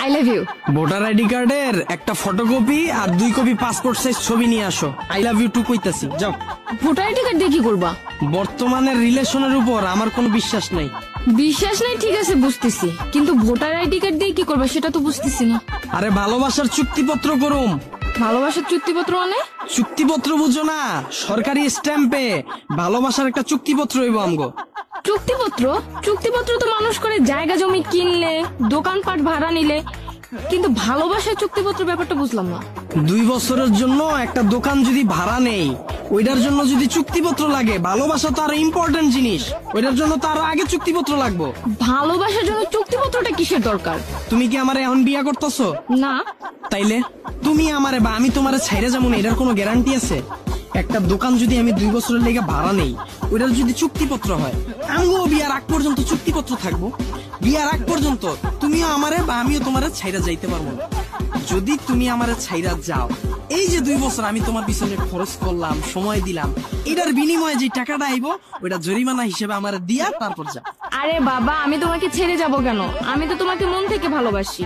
I love you. Voter ID কার্ডের একটা photocopy আর 2 কপি পাসপোর্ট সাইজ ছবি নিয়ে আসো। আই লাভ ইউ টু কইতাছি, যাও। ভোটার আইডি কার্ড দিয়ে কি করবা? বর্তমানের রিলেশনের উপর আমার কোনো বিশ্বাস নাই। বিশ্বাস নাই ঠিক আছে বুঝতেছি, কিন্তু ভোটার আইডি কার্ড দিয়ে কি করবা সেটা তো বুঝতেছি না। আরে ভালোবাসার চুক্তিপত্র করুম। ভালোবাসার চুক্তিপত্র মানে? চুক্তিপত্র বুঝো না? সরকারি স্ট্যাম্পে ভালোবাসার একটা চুক্তিপত্র হইব আমগো। চুক্তিপত্র? চুক্তিপত্র তো মানুষ করে জায়গা জমি কিনলে, দোকানপাট ভাড়া নিলে, কিন্তু ভালোবাসার চুক্তিপত্র ব্যাপারটা বুঝলাম না। 2 বছরের জন্য একটা দোকান যদি ভাড়া নেই, ওইটার জন্য যদি চুক্তিপত্র লাগে, ভালোবাসা তো আরো ইম্পর্টেন্ট জিনিস, ওইটার জন্য তো আরো আগে চুক্তিপত্র লাগবে। ভালোবাসার জন্য চুক্তিপত্রটা কিসের দরকার? তুমি কি আমারে এখন বিয়া করতেছো? না। তাইলে তুমি আমারে বা আমি তোমারে ছাইরা যাবো না, এটার কোনো গ্যারান্টি আছে? একটা দোকান যদি আমি 2 বছরের লেগে ভাড়া নেই, ওইটার যদি চুক্তিপত্র হয়, আমিও বিয়ার আগ পর্যন্ত চুক্তিপত্র থাকবো। বিয়ার আগ পর্যন্ত তুমিও আমারে বা আমিও তোমারে ছাইরা যাইতে পারবো না। যদি তুমি আমারে ছাইরা যাও, এই যে 2 বছর আমি তোমার পিছনে খরচ করলাম, সময় দিলাম, এটার বিনিময়ে যে টাকাটা আইবো ওইটা জরিমানা হিসেবে আমারে দিয়া তারপর যাও। আরে বাবা, আমি তোমাকে ছেড়ে যাব কেন? আমি তো তোমাকে মন থেকে ভালোবাসি।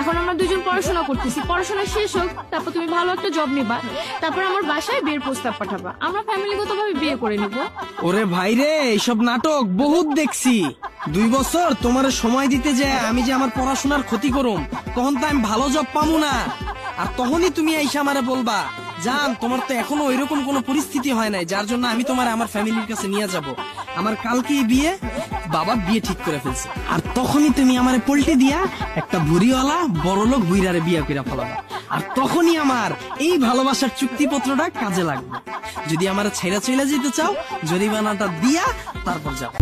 এখন আমরা দুজন পড়াশোনা করতেছি, পড়াশোনা শেষ হোক, তারপর তুমি ভালো একটা জব নিবা, তারপর আমার বাসায় বিয়ের প্রস্তাব পাঠাবা, আমরা ফ্যামিলিগতভাবে বিয়ে করে নিব। ওরে ভাইরে, এইসব নাটক বহুত দেখছি। 2 বছর তোমার সময় দিতে যায় আমি যে আমার পড়াশোনার ক্ষতি করুম, তখন তো আমি ভালো জব পাবো না। আর তখনই তুমি আইসা আমারে বলবা, জান তোমার তো এখনো ওইরকম কোনো পরিস্থিতি হয় নাই যার জন্য আমি তোমার আমার ফ্যামিলির কাছে নিয়ে যাব। আমার কালকেই বিয়ে, বাবা বিয়ে ঠিক করে ফেলছে। আর তখনই তুমি আমারে পল্টে দিয়া একটা ভুরিওয়ালা বড়লোক বুইরারে বিয়ে করে ফেলাবা। আর তখনই আমার এই ভালোবাসার চুক্তিপত্রটা কাজে লাগবে। যদি আমার ছেড়ে চলে যেতে চাও, জরিমানাটা দিয়া তারপর যাও।